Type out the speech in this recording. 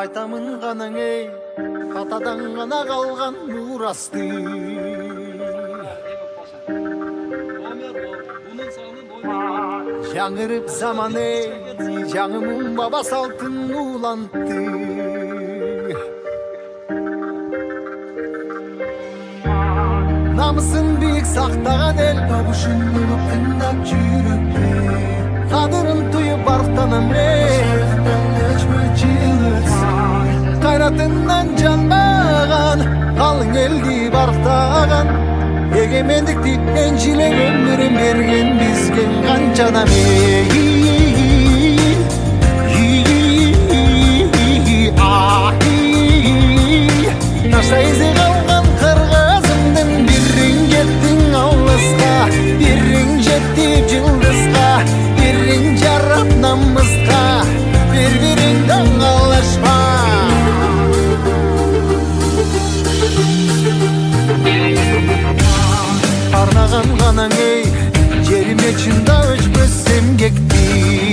айтамын ғанаң ей, атадан ғана қалған мурасты. Жаңырып заман ей, жаңымын баба салтын уланты. Намысын биік сақтаған ел, табышын ұлып тыңдап жүріпті. Қадырын түйіп арықтанам ей, қайратынан жанбаған, қалың елді барықтаған. Егемендікті еншілен өмірін берген бізген қаншадам ей. Таштайызы қалған қырғызымдың бірін кеттің ауылысқа, бірін жеттіп жылдызға, бірін жарап намысқа, бір-біріңді аңғалашпа. Арнаған ғанаң ей, жеріме чында өшпөс емгекті.